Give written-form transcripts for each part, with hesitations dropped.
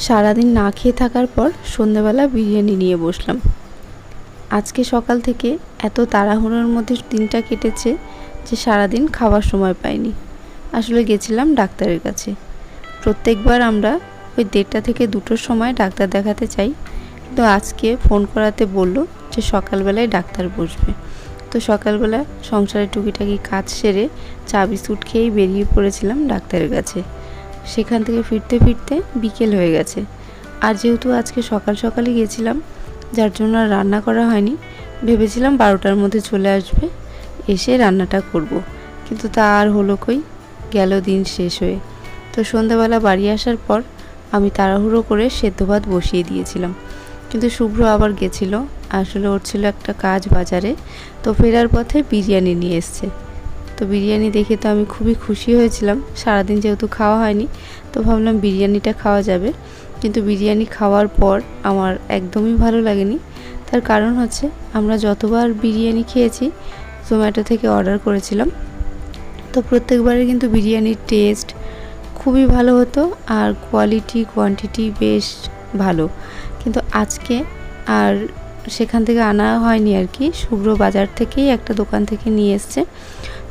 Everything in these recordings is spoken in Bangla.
সারাদিন না খেয়ে থাকার পর সন্ধ্যাবেলা বিরিয়ানি নিয়ে বসলাম। আজকে সকাল থেকে এত তাড়াহুড়োর মধ্যে দিনটা কেটেছে যে সারাদিন খাওয়ার সময় পাইনি। আসলে গেছিলাম ডাক্তারের কাছে। প্রত্যেকবার আমরা ওই 1:30 থেকে 2টোর সময় ডাক্তার দেখাতে চাই, কিন্তু আজকে ফোন করাতে বলল যে সকালবেলায় ডাক্তার বসবে। তো সকালবেলা সংসারের টুকিটাকি কাজ সেরে চা বিস্কুট খেয়েই বেরিয়ে পড়েছিলাম ডাক্তারের কাছে। সেখান থেকে ফিরতে ফিরতে বিকেল হয়ে গেছে। আর যেহেতু আজকে সকাল সকালই গেছিলাম, যার জন্য আর রান্না করা হয়নি। ভেবেছিলাম 12টার মধ্যে চলে আসবে, এসে রান্নাটা করব। কিন্তু তা আর হলো কই, গেল দিন শেষ হয়ে। তো সন্ধ্যাবেলা বাড়ি আসার পর আমি তাড়াহুড়ো করে সেদ্ধ ভাত বসিয়ে দিয়েছিলাম। কিন্তু শুভ্র আবার গেছিলো, আসলে ওর ছিল একটা কাজ বাজারে। তো ফেরার পথে বিরিয়ানি নিয়ে এসছে। তো বিরিয়ানি দেখে তো আমি খুবই খুশি হয়েছিলাম। সারাদিন যেহেতু খাওয়া হয়নি, তো ভাবলাম বিরিয়ানিটা খাওয়া যাবে। কিন্তু বিরিয়ানি খাওয়ার পর আমার একদমই ভালো লাগেনি। তার কারণ হচ্ছে, আমরা যতবার বিরিয়ানি খেয়েছি জোম্যাটো থেকে অর্ডার করেছিলাম, তো প্রত্যেকবারে কিন্তু বিরিয়ানির টেস্ট খুবই ভালো হতো আর কোয়ালিটি কোয়ান্টিটি বেশ ভালো। কিন্তু আজকে আর সেখান থেকে আনা হয়নি আর কি। শুভ্র বাজার থেকেই একটা দোকান থেকে নিয়ে এসছে।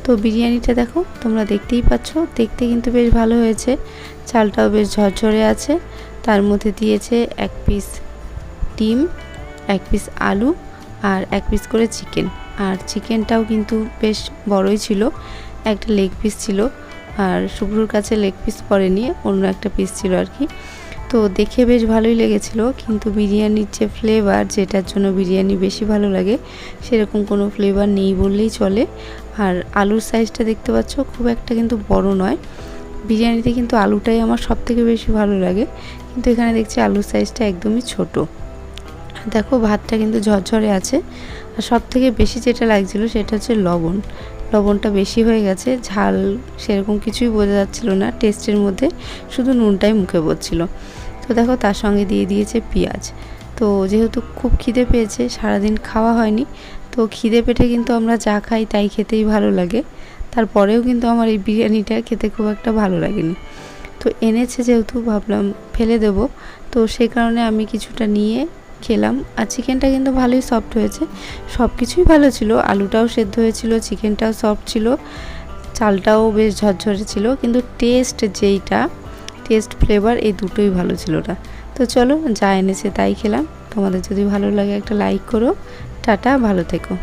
তো বিরিয়ানিটা দেখো, তোমরা দেখতেই পাচ্ছ, দেখতে কিন্তু বেশ ভালো হয়েছে। চালটাও বেশ ঝরঝরে আছে। তার মধ্যে দিয়েছে 1 পিস ডিম, 1 পিস আলু আর 1 পিস করে চিকেন। আর চিকেনটাও কিন্তু বেশ বড়ই ছিল, একটা লেগ পিস ছিল। আর শুভ্রর কাছে লেগ পিস পড়েনি, অন্য একটা পিস ছিল আর কি। তো দেখে বেশ ভালোই লেগেছিলো, কিন্তু বিরিয়ানির যে ফ্লেভার, যেটার জন্য বিরিয়ানি বেশি ভালো লাগে, সেরকম কোনো ফ্লেভার নেই বললেই চলে। আর আলুর সাইজটা দেখতে পাচ্ছ, খুব একটা কিন্তু বড় নয়। বিরিয়ানিতে কিন্তু আলুটাই আমার সবথেকে বেশি ভালো লাগে, কিন্তু এখানে দেখছি আলুর সাইজটা একদমই ছোট। দেখো ভাতটা কিন্তু ঝরঝরে আছে। আর সবথেকে বেশি যেটা লাগছিল সেটা হচ্ছে লবণটা বেশি হয়ে গেছে। ঝাল সেরকম কিছুই বোঝা যাচ্ছিল না টেস্টের মধ্যে, শুধু নুনটাই মুখে পড়ছিল। তো দেখো তার সঙ্গে দিয়ে দিয়েছে পেঁয়াজ। তো যেহেতু খুব খিদে পেয়েছে, সারাদিন খাওয়া হয়নি, তো খিদে পেটে কিন্তু আমরা যা খাই তাই খেতেই ভালো লাগে। তারপরেও কিন্তু আমার এই বিরিয়ানিটা খেতে খুব একটা ভালো লাগেনি। তো এনেছে যেহেতু, ভাবলাম ফেলে দেব, তো সেই কারণে আমি কিছুটা নিয়ে খেলাম। আর চিকেনটা কিন্তু ভালোই সফট হয়েছে, সব কিছুই ভালো ছিল। আলুটাও সেদ্ধ হয়েছিল, চিকেনটাও সফট ছিল, চালটাও বেশ ঝরঝরে ছিল, কিন্তু টেস্ট ফ্লেভার এই দুটোই ভালো ছিল না। তো চলো, যা এনেছে তাই খেলাম। তোমাদের যদি ভালো লাগে একটা লাইক করো। টাটা, ভালো থেকো।